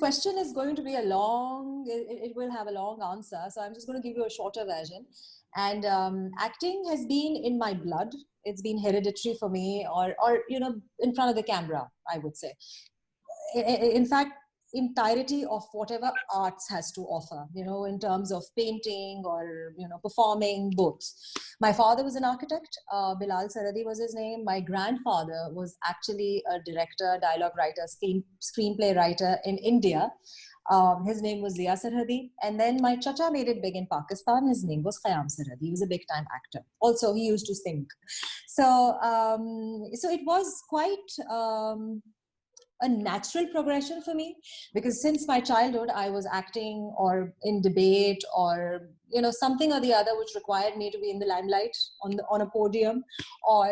question is going to be it will have a long answer. So I'm just going to give you a shorter version. And acting has been in my blood. It's been hereditary for me, or in front of the camera, I would say. In fact, entirety of whatever arts has to offer, in terms of painting or, performing, both. My father was an architect. Zhalay Sarhadi was his name. My grandfather was actually a director, dialogue writer, screenplay writer in India. His name was Zhalay Sarhadi. And then my chacha made it big in Pakistan. His name was Thay. He was a big time actor. Also, he used to sing. So it was quite a natural progression for me, because since my childhood I was acting or in debate or something or the other which required me to be in the limelight, on a podium, or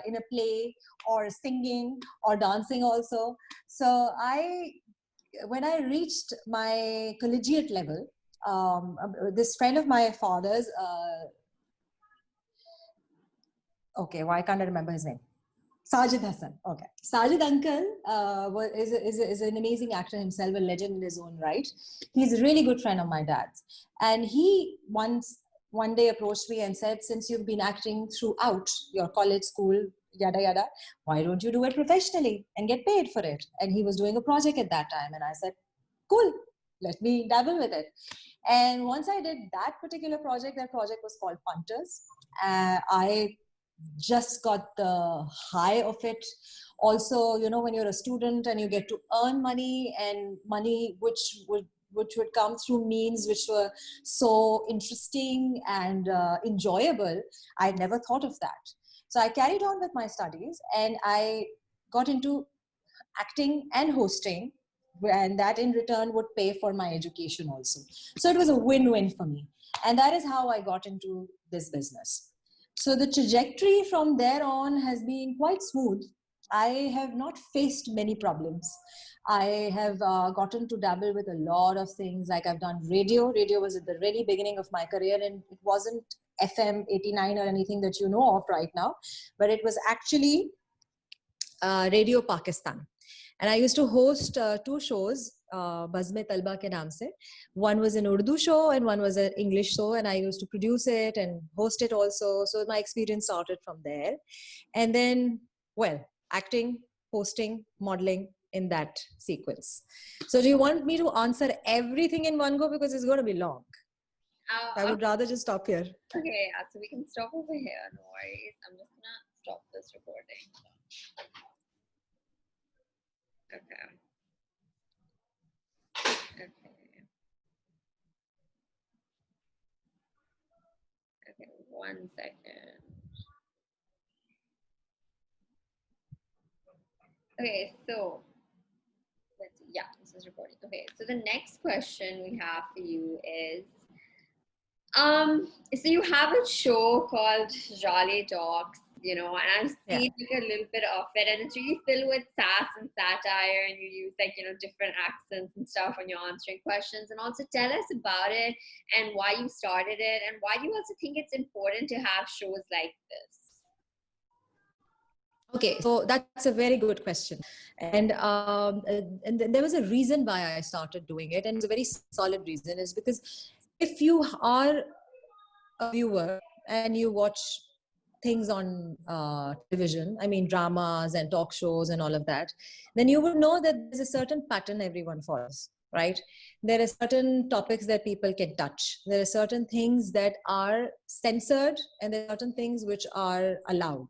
in a play, or singing or dancing also. So when I reached my collegiate level, this friend of my father's, why can't I remember his name? Sajid Hassan. Okay. Sajid uncle is an amazing actor himself, a legend in his own right. He's a really good friend of my dad's. And he one day approached me and said, since you've been acting throughout your college, school, yada, yada, why don't you do it professionally and get paid for it? And he was doing a project at that time. And I said, cool, let me dabble with it. And once I did that particular project, that project was called Punters. I just got the high of it. Also, when you're a student and you get to earn money, and money which would come through means which were so interesting and enjoyable, I never thought of that. So I carried on with my studies, and I got into acting and hosting, and that in return would pay for my education also. So it was a win-win for me. And that is how I got into this business. So the trajectory from there on has been quite smooth. I have not faced many problems. I have gotten to dabble with a lot of things. Like I've done radio. Radio was at the really beginning of my career, and it wasn't FM 89 or anything that you know of right now, but it was actually Radio Pakistan. And I used to host 2 shows, Bazme Talba ke naam se. One was an Urdu show and one was an English show, and I used to produce it and host it also. So my experience started from there. And then, acting, hosting, modeling, in that sequence. So do you want me to answer everything in one go? Because it's going to be long. I would rather just stop here. Okay, so we can stop over here. No worries. I'm just going to stop this recording. Okay. Okay, 1 second. Okay, so this is recording. Okay, so the next question we have for you is, so you have a show called Zhalay Talks, and I've seen like a little bit of it, and it's really filled with sass and satire, and you use different accents and stuff when you're answering questions. And also tell us about it and why you started it, and why do you also think it's important to have shows like this? Okay, so that's a very good question. And there was a reason why I started doing it, and it's a very solid reason, is because if you are a viewer and you watch things on television, I mean dramas and talk shows and all of that, then you would know that there's a certain pattern everyone follows, right? There are certain topics that people can touch. There are certain things that are censored, and there are certain things which are allowed.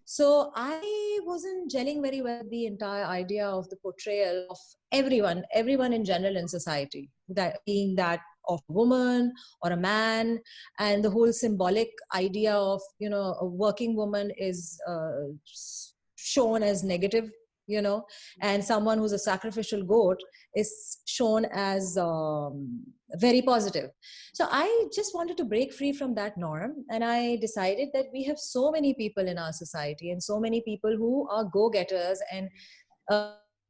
So I wasn't gelling very well with the entire idea of the portrayal of everyone in general in society, that being that of a woman or a man, and the whole symbolic idea of, a working woman is shown as negative, and someone who's a sacrificial goat is shown as very positive. So I just wanted to break free from that norm, and I decided that we have so many people in our society and so many people who are go-getters and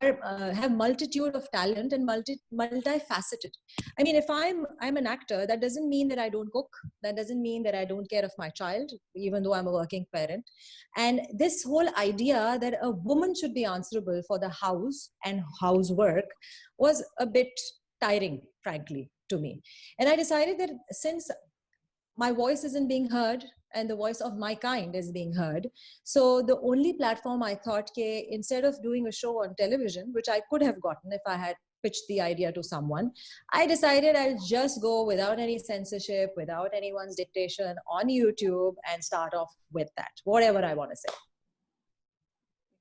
have multitude of talent and multifaceted. I mean, if I'm an actor, that doesn't mean that I don't cook. That doesn't mean that I don't care of my child, even though I'm a working parent. And this whole idea that a woman should be answerable for the house and housework was a bit tiring, frankly, to me. And I decided that since my voice isn't being heard and the voice of my kind is being heard, so the only platform, I thought, instead of doing a show on television, which I could have gotten if I had pitched the idea to someone, I decided I'll just go without any censorship, without anyone's dictation, on YouTube and start off with that, whatever I want to say.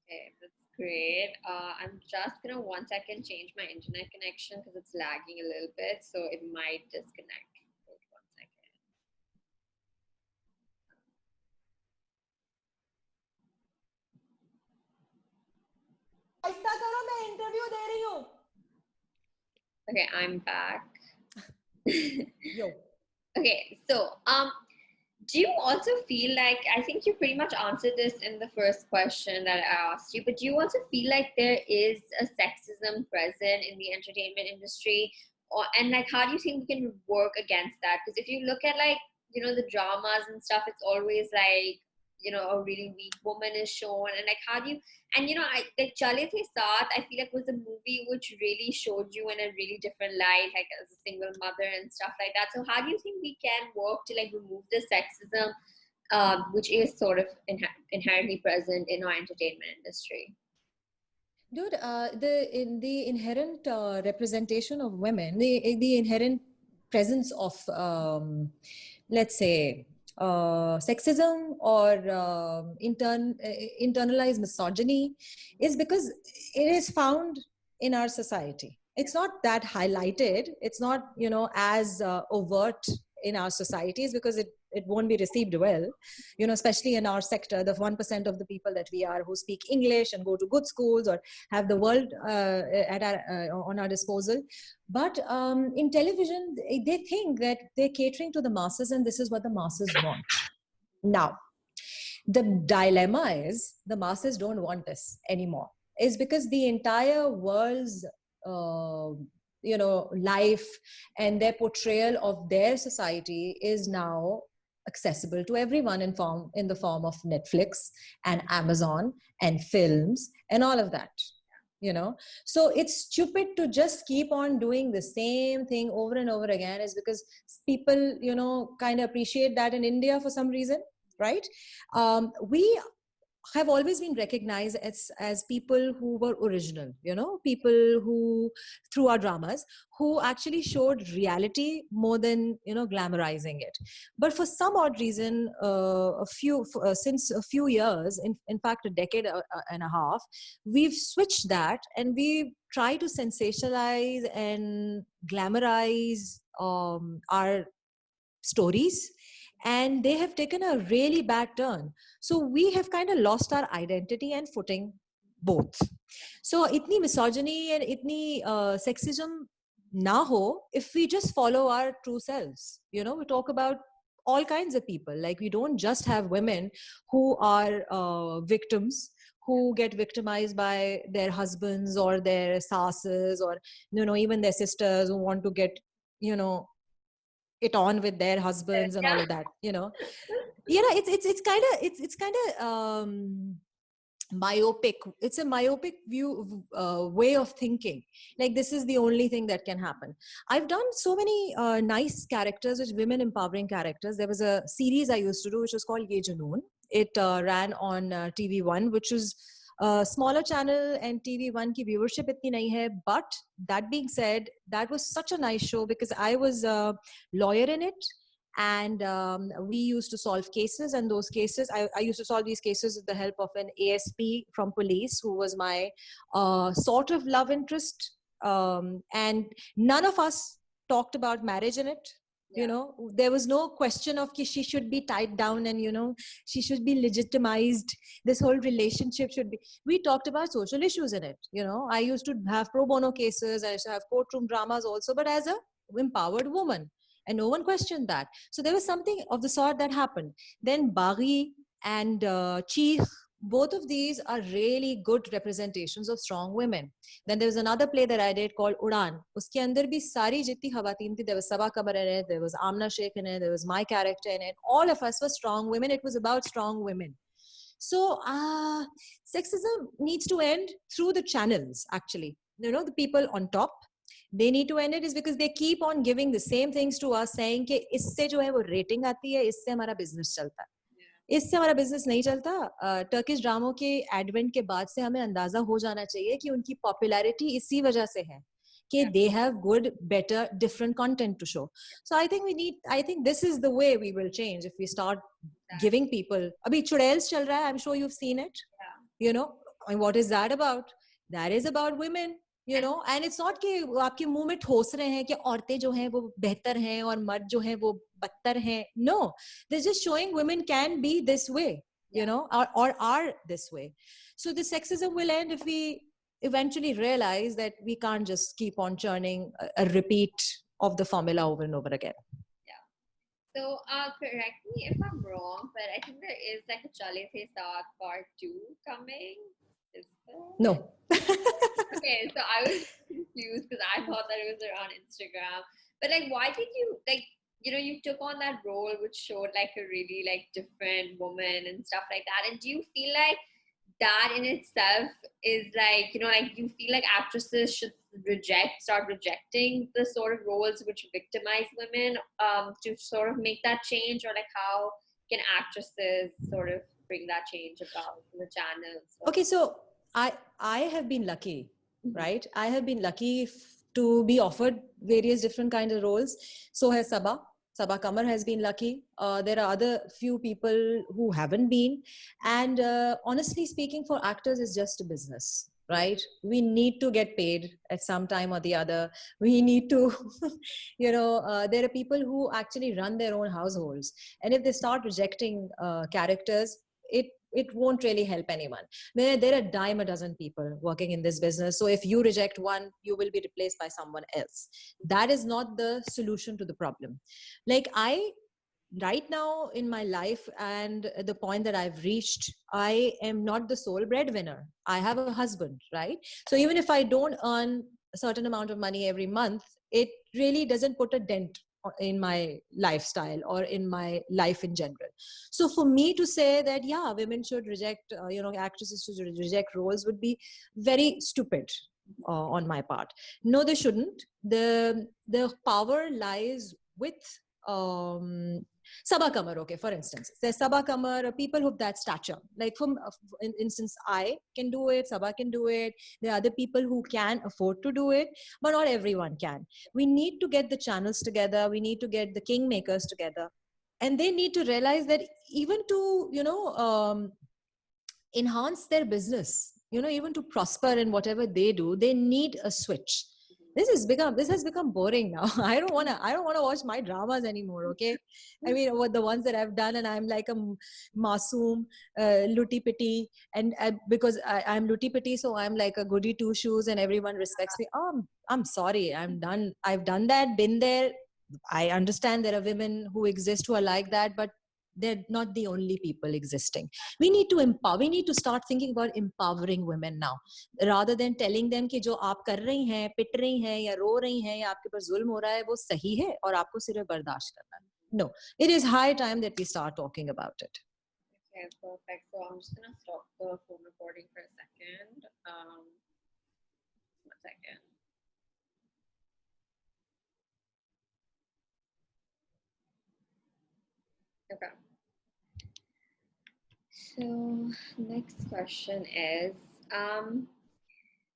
Okay, that's great. I'm just gonna 1 second change my internet connection because it's lagging a little bit, so it might disconnect. Wait 1 second. Okay, I'm back. Yo. Okay, so do you also feel like, I think you pretty much answered this in the first question that I asked you, but do you also feel like there is a sexism present in the entertainment industry? And like, how do you think we can work against that? Because if you look at like, you know, the dramas and stuff, it's always like, you know, a really weak woman is shown. And like, how do you, and you know, I like Thay, Saath, I feel like was a movie which really showed you in a really different light, like as a single mother and stuff like that. So how do you think we can work to like remove the sexism, which is sort of inherently present in our entertainment industry? Dude, the inherent representation of women, the inherent presence of, let's say, sexism or internalized misogyny is because it is found in our society. It's not that highlighted. It's not, you know, as overt in our societies because it won't be received well, you know, especially in our sector, the 1% of the people that we are who speak English and go to good schools or have the world on our disposal. But in television, they think that they're catering to the masses and this is what the masses want. Now, the dilemma is the masses don't want this anymore. It's because the entire world's you know, life and their portrayal of their society is now accessible to everyone in the form of Netflix and Amazon and films and all of that, you know. So it's stupid to just keep on doing the same thing over and over again, is because people, you know, kind of appreciate that in India for some reason, right? We have always been recognized as people who were original, you know, people who, through our dramas, who actually showed reality more than, you know, glamorizing it. But for some odd reason, since a few years, in fact, a decade and a half, we've switched that and we try to sensationalize and glamorize our stories, and they have taken a really bad turn. So we have kind of lost our identity and footing both. So itni misogyny and itni sexism na ho if we just follow our true selves. You know, we talk about all kinds of people. Like, we don't just have women who are victims, who get victimized by their husbands or their sasses, or, you know, even their sisters who want to get, you know, it on with their husbands and all of that, you know. It's kind of myopic. It's a myopic view, way of thinking, like this is the only thing that can happen. I've done so many nice characters, which women empowering characters. There was a series I used to do which was called Ye Junoon. It ran on TV1, which was a smaller channel, and TV1 ki viewership itni nahi hai. But that being said, that was such a nice show because I was a lawyer in it, and we used to solve cases, and those cases, I used to solve these cases with the help of an ASP from police who was my sort of love interest, and none of us talked about marriage in it. You know, there was no question of she should be tied down and, you know, she should be legitimized. This whole relationship should be. We talked about social issues in it. You know, I used to have pro bono cases. I used to have courtroom dramas also, but as a empowered woman, and no one questioned that. So there was something of the sort that happened. Then Baghi and Cheekh both of these are really good representations of strong women. Then there was another play that I did called Udan. Uske andar bhi sari jitni khawateen thi. There was Sabaa Kamar in it, there was Amna Sheikh in it, there was my character in it. All of us were strong women. It was about strong women. So sexism needs to end through the channels, actually. You know, the people on top, they need to end it is because they keep on giving the same things to us, saying कि इससे जो है वो rating आती है, इससे हमारा business चलता है. इससे हमारा बिजनेस नहीं चलता. टर्किश ड्रामों के एडवेंट के बाद से हमें अंदाजा हो जाना चाहिए कि उनकी पॉपुलैरिटी इसी वजह से है कि they have good, better, different content to show. So I think this is the way we will change if we start giving people. अभी चुड़ैल्स चल रहा है. I'm sure you've seen it. You know, and what is that about? That is about women. You know, and it's not कि आपके मुंह में ठोस रहे हैं कि औरतें जो हैं वो बेहतर हैं और मर्द जो हैं वो बदतर हैं. No, they're just showing women can be this way, you know, or are this way. So the sexism will end if we eventually realize that we can't just keep on churning a repeat of the formula over and over again. Yeah. So correct me if I'm wrong, but I think there is like a Chalay, Thay, Saath part 2 coming. Is there? No. Okay, so I was confused because I thought that it was on Instagram. But like, why did you like, you know, you took on that role which showed like a really like different woman and stuff like that. And do you feel like that in itself is like, you know, like you feel like actresses should start rejecting the sort of roles which victimize women to sort of make that change? Or like how can actresses sort of bring that change about in the channels? Okay, so I have been lucky, right? I have been lucky to be offered various different kinds of roles. So has Sabaa Kamar has been lucky. There are other few people who haven't been. And honestly speaking, for actors, it's just a business, right? We need to get paid at some time or the other. We need to, you know, there are people who actually run their own households. And if they start rejecting characters, it won't really help anyone. There are a dime a dozen people working in this business. So if you reject one, you will be replaced by someone else. That is not the solution to the problem. Like right now in my life and the point that I've reached, I am not the sole breadwinner. I have a husband, right? So even if I don't earn a certain amount of money every month, it really doesn't put a dent in my lifestyle or in my life in general. So for me to say that, yeah, women should reject, you know, actresses should reject roles would be very stupid on my part. No, they shouldn't. The power lies with Sabaa Kamar, okay, for instance. There's Sabaa Kamar, people of that stature. Like, for instance, I can do it, Sabaa can do it. There are other people who can afford to do it, but not everyone can. We need to get the channels together. We need to get the kingmakers together. And they need to realize that even to, you know, enhance their business, you know, even to prosper in whatever they do, they need a switch. This has become boring now. I don't want to watch my dramas anymore. Okay, I mean, what the ones that I've done, and I'm like a masoom, lutti pitti, and because I'm lutti pitti, so I'm like a goody two shoes, and everyone respects me. Oh, I'm sorry, I'm done. I've done that, been there. I understand there are women who exist who are like that, but they're not the only people existing. We need to empower. We need to start thinking about empowering women now, rather than telling them कि जो आप कर रही हैं, पिट रही हैं या रो रही हैं या आपके पर जुल्म हो रहा है वो सही है और आपको सिर्फ बर्दाश्त करना है. No, it is high time that we start talking about it. Okay, perfect. So I'm just gonna stop the phone recording for a second. 1 second. Okay. So next question is,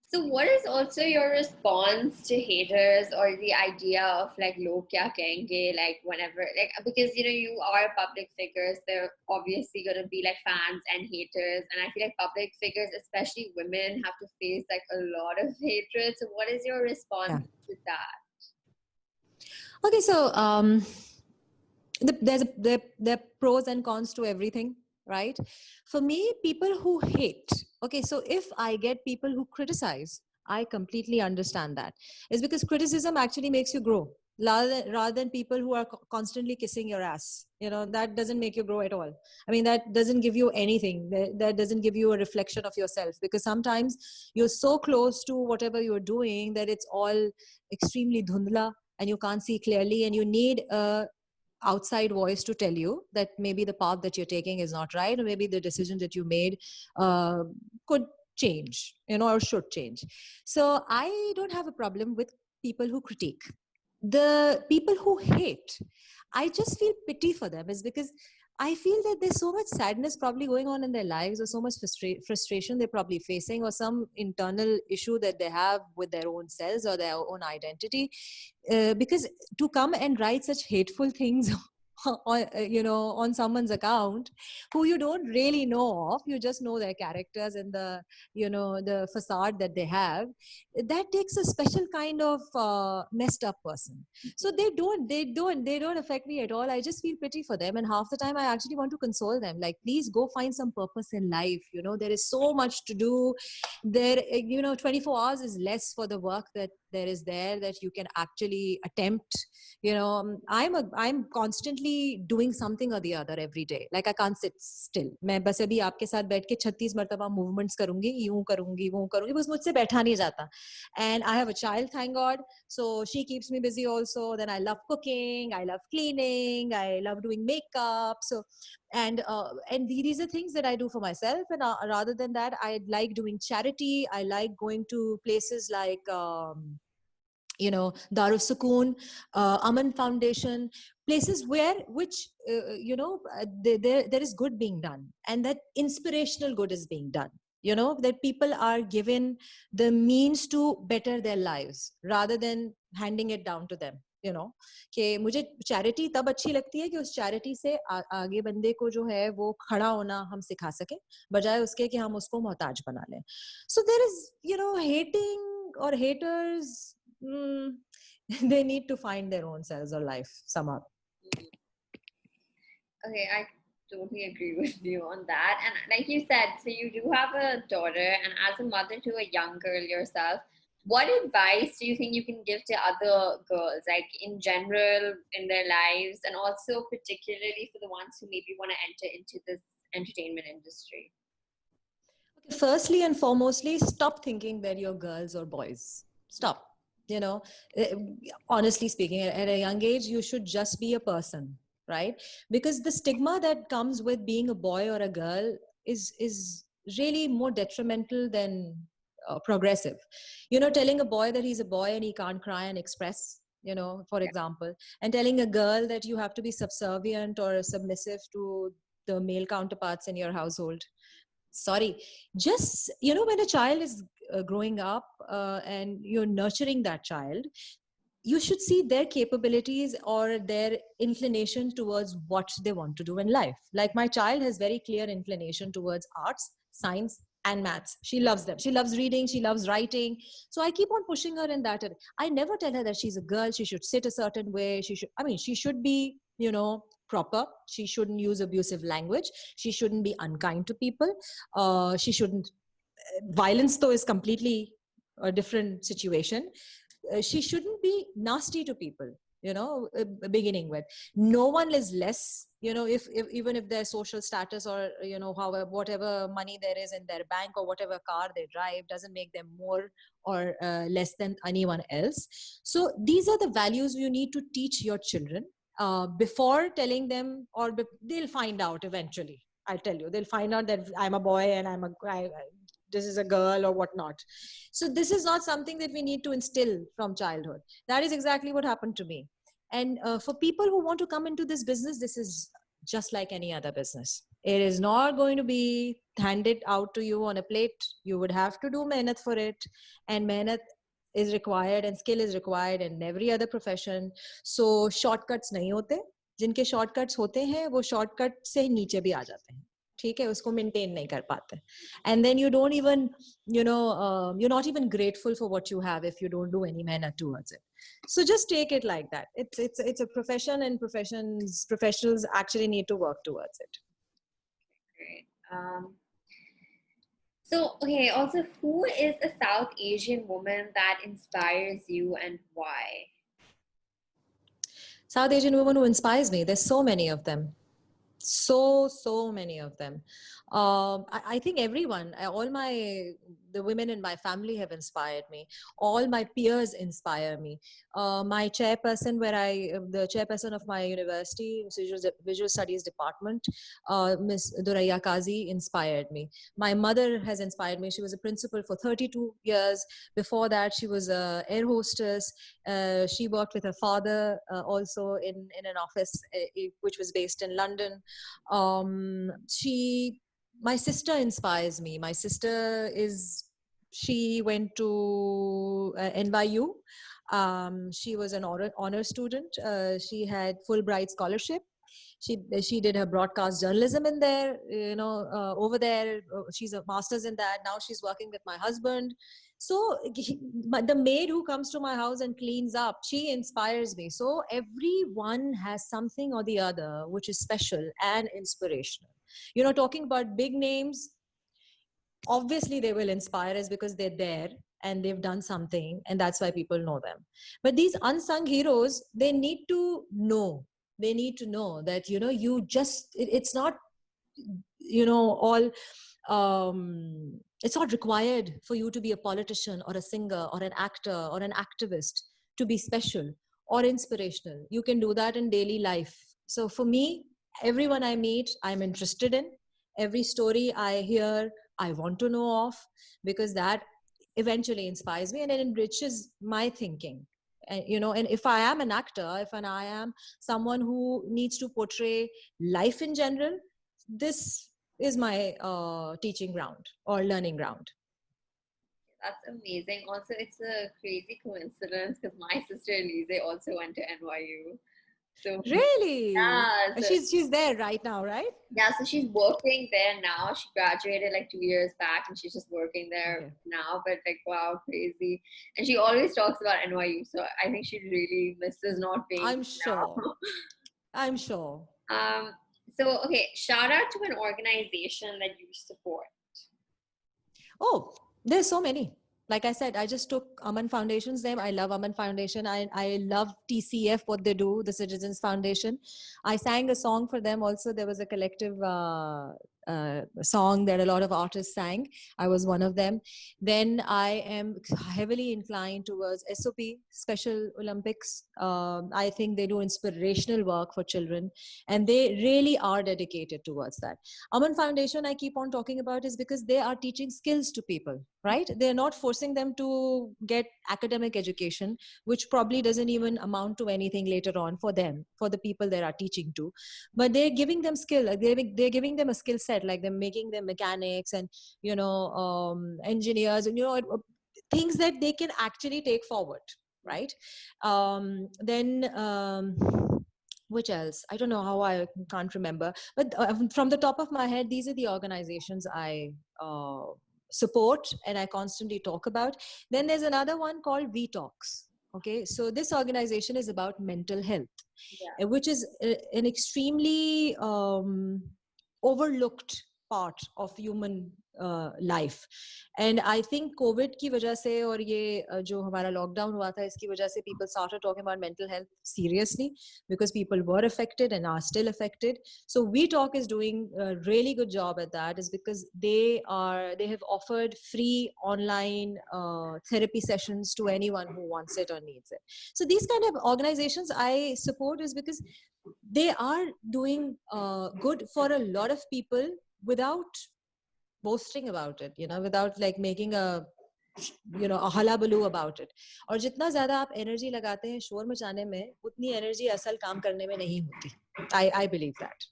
so what is also your response to haters or the idea of like log kya kahenge, like whenever, like, because you know you are public figures, there are obviously going to be like fans and haters, and I feel like public figures, especially women, have to face like a lot of hatred. So what is your response to that? Okay, so there are pros and cons to everything, right? For me, people who hate, okay, so if I get people who criticize, I completely understand that. It's because criticism actually makes you grow. rather than people who are constantly kissing your ass. That doesn't make you grow at all. I mean, that doesn't give you anything. That doesn't give you a reflection of yourself, because sometimes you're so close to whatever you're doing that it's all extremely dhundla and you can't see clearly, and you need a outside voice to tell you that maybe the path that you're taking is not right, or maybe the decision that you made could change, or should change. So I don't have a problem with people who critique. The people who hate, I just feel pity for them, is because I feel that there's so much sadness probably going on in their lives, or so much frustration they're probably facing, or some internal issue that they have with their own selves or their own identity. Because to come and write such hateful things on someone's account who you don't really know of, you just know their characters and the facade that they have, that takes a special kind of messed up person. So they don't affect me at all. I just feel pity for them, and half the time I actually want to console them, like, please go find some purpose in life. There is so much to do there. 24 hours is less for the work that there is there that you can actually attempt. I'm constantly doing something or the other every day. Like, I can't sit still. मैं बस अभी आपके साथ बैठ के 36 मर्तबा movements करूंगी, यूं करूंगी, वो करूंगी, बस मुझसे बैठा नहीं जाता. And I have a child, thank God, so she keeps me busy also. Then I love cooking, I love cleaning, I love doing makeup. So and these are things that I do for myself. And rather than that, I like doing charity. I like going to places like Darus Sukoon, Aman Foundation, places there is good being done, and that inspirational good is being done. That people are given the means to better their lives rather than handing it down to them. कि मुझे charity तब अच्छी लगती है कि उस charity से आगे बंदे को जो है वो खड़ा होना हम सिखा सके, बजाय उसके कि हम उसको मोहताज बना लें. So there is hating or haters. They need to find their own selves or life somehow. Okay, I totally agree with you on that. And like you said, so you do have a daughter, and as a mother to a young girl yourself, what advice do you think you can give to other girls, like in general in their lives, and also particularly for the ones who maybe want to enter into this entertainment industry? Okay, firstly and foremostly, stop thinking that you're girls or boys. Stop. Honestly speaking, at a young age, you should just be a person, right? Because the stigma that comes with being a boy or a girl is really more detrimental than progressive. Telling a boy that he's a boy and he can't cry and express, for example, and telling a girl that you have to be subservient or submissive to the male counterparts in your household. Sorry, just when a child is growing up and you're nurturing that child, you should see their capabilities or their inclination towards what they want to do in life. Like, my child has very clear inclination towards arts, science, and maths. She loves them. She loves reading, she loves writing. So I keep on pushing her in that. I never tell her that she's a girl, she should sit a certain way, she should be proper. She shouldn't use abusive language. She shouldn't be unkind to people. She shouldn't. Violence, though, is completely a different situation. She shouldn't be nasty to people. Beginning with, no one is less. If even if their social status or however whatever money there is in their bank or whatever car they drive doesn't make them more or less than anyone else. So these are the values you need to teach your children before telling them, or they'll find out eventually. I tell you, they'll find out that I'm a boy and this is a girl or whatnot. So this is not something that we need to instill from childhood. That is exactly what happened to me. And for people who want to come into this business, this is just like any other business. It is not going to be handed out to you on a plate. You would have to do mehnat for it, and mehnat is required and skill is required in every other profession. So shortcuts nahi hote. जिनके shortcuts होते हैं वो shortcut से नीचे भी आ जाते हैं. ठीक है, उसको मेंटेन नहीं कर पाते. And then you don't even, you're not even grateful for what you have if you don't do any mehnat towards it. So just take it like that. It's a profession, and professionals actually need to work towards it. Great. So, okay, also, who is a South Asian woman that inspires you and why? South Asian woman who inspires me. There's so many of them. So many of them. I think everyone, the women in my family have inspired me. All my peers inspire me. My chairperson, the chairperson of my university visual studies department, Miss Duraya Kazi, inspired me. My mother has inspired me. She was a principal for 32 years. Before that, she was a air hostess. She worked with her father also in an office which was based in London. My sister inspires me. My sister she went to NYU. She was an honor student. She had Fulbright scholarship. She did her broadcast journalism in there, over there. She's a master's in that. Now she's working with my husband. So the maid who comes to my house and cleans up, she inspires me. So everyone has something or the other which is special and inspirational. Talking about big names, obviously they will inspire us because they're there and they've done something, and that's why people know them. But these unsung heroes, they need to know that it's not all it's not required for you to be a politician or a singer or an actor or an activist to be special or inspirational. You can do that in daily life. So for me, everyone I meet, I'm interested in. Every story I hear, I want to know of, because that eventually inspires me and it enriches my thinking. And if I am an actor, if I am someone who needs to portray life in general, this is my teaching ground or learning ground. That's amazing. Also, it's a crazy coincidence because my sister Elise also went to NYU. So really, yeah, so, she's there right now, right? Yeah, so she's working there now. She graduated like 2 years back, and she's just working there now. But like, wow, crazy! And she always talks about NYU, so I think she really misses not being. I'm sure. I'm sure. So okay, shout out to an organization that you support. Oh, there's so many. Like I said, I just took Aman Foundation's name. I love Aman Foundation. I love TCF, what they do, the Citizens Foundation. I sang a song for them also. There was a collective song that a lot of artists sang. I was one of them. Then I am heavily inclined towards SOP, Special Olympics. I think they do inspirational work for children, and they really are dedicated towards that. Aman Foundation, I keep on talking about, is because they are teaching skills to people, right? They're not forcing them to get academic education, which probably doesn't even amount to anything later on for them, for the people they are teaching to. But they're giving them skill. They're giving them a skill set, like they're making them mechanics and, engineers, and, things that they can actually take forward, right? Which else? I don't know how, I can't remember. But from the top of my head, these are the organizations I support and I constantly talk about. Then there's another one called V Talks. Okay, so this organization is about mental health, which is an extremely overlooked part of human life. And I think COVID की वजह से और ये जो हमारा lockdown हुआ था, इसकी वजह से people started talking about mental health seriously, because people were affected and are still affected. So We Talk is doing a really good job at that, is because they have offered free online therapy sessions to anyone who wants it or needs it. So these kind of organizations I support is because they are doing good for a lot of people without boasting about it, without like making a hullabaloo about it. और जितना ज़्यादा आप energy लगाते हैं शोर मचाने में, उतनी energy असल काम करने में नहीं होती. I believe that.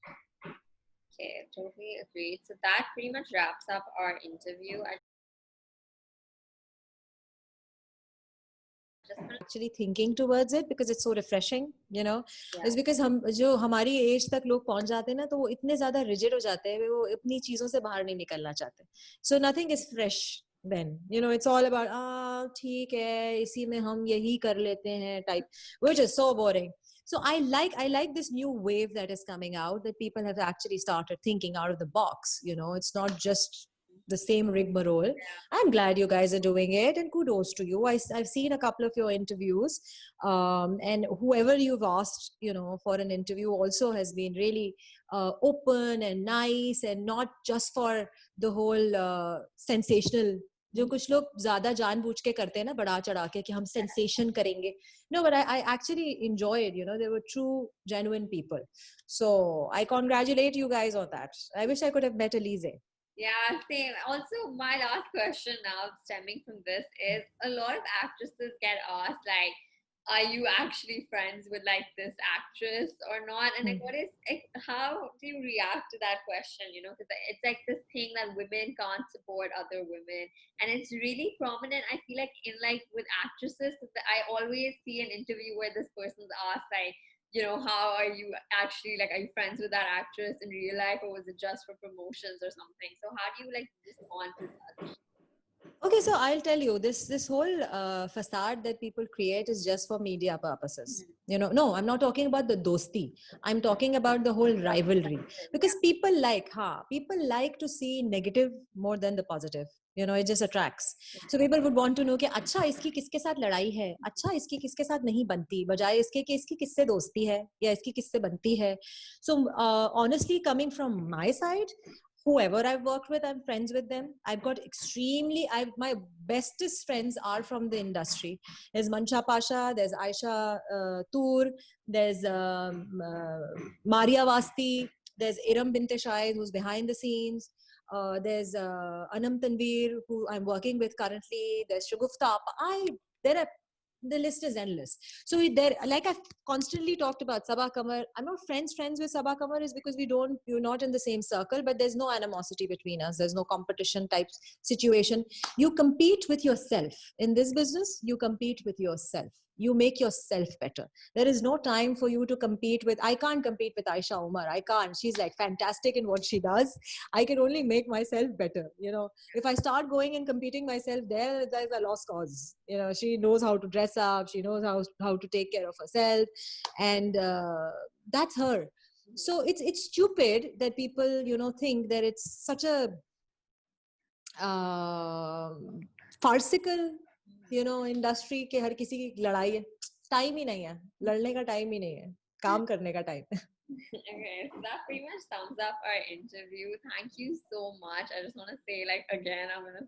Okay, totally agree. So that pretty much wraps up our interview. Actually thinking towards it because it's so refreshing, It's because जो हमारी एज तक लोग पहुंच जाते हैं ना, तो वो इतने ज़्यादा rigid हो जाते हैं, वो अपनी चीजों से बाहर नहीं निकलना चाहते. So nothing is fresh then, it's all about ठीक है, इसी में हम यही कर लेते हैं type, which is so boring. So I like this new wave that is coming out, that people have actually started thinking out of the box. It's not just the same rigmarole. I'm glad you guys are doing it, and kudos to you. I've seen a couple of your interviews, and whoever you've asked, for an interview also has been really open and nice, and not just for the whole sensational. जो कुछ लोग ज्यादा जानबूझ के करते हैं ना, बढ़ा चढ़ा के कि हम सेंसेशन करेंगे. No, but I actually enjoyed, they were true, genuine people. So I congratulate you guys on that. I wish I could have met Elise. Yeah, same. Also, my last question now stemming from this is a lot of actresses get asked, like, are you actually friends with like this actress or not? And like, how do you react to that question? Because it's like this thing that women can't support other women, and it's really prominent. I feel like in like with actresses, I always see an interview where this person's asked like, how are you actually like, are you friends with that actress in real life, or was it just for promotions or something? So how do you like respond to that? Okay, so I'll tell you, this whole facade that people create is just for media purposes. No, I'm not talking about the dosti. I'm talking about the whole rivalry, because people like to see negative more than the positive. It just attracts. So people would want to know कि अच्छा इसकी किसके साथ लड़ाई है, अच्छा इसकी किसके साथ नहीं बनती, बजाय इसके कि इसकी किससे दोस्ती है या इसकी किससे बनती है. So honestly, coming from my side, whoever I've worked with, I'm friends with them. I've got my bestest friends are from the industry. There's Mancha Pasha, there's Aisha Toor, there's Maria Vasti, there's Iram Binte Shahid, who's behind the scenes. There's Anam Tanveer, who I'm working with currently. There's Shagufta. The list is endless. So there, like I've constantly talked about Sabah Kamar. I'm not friends with Sabah Kamar is because we're not in the same circle, but there's no animosity between us. There's no competition type situation. You compete with yourself. In this business, you compete with yourself. You make yourself better. There is no time for you to compete with. I can't compete with Aisha Umar. I can't. She's like fantastic in what she does. I can only make myself better. If I start going and competing myself there's a lost cause. She knows how to dress up. She knows how to take care of herself, and that's her. So it's stupid that people think that it's such a farcical industry के हर किसी की लड़ाई है. Time ही नहीं है, लड़ने का time ही नहीं है, काम करने का टाइम है. Okay, so that pretty much sums up our interview. Thank you so much. I just want to say, like, again, I'm going to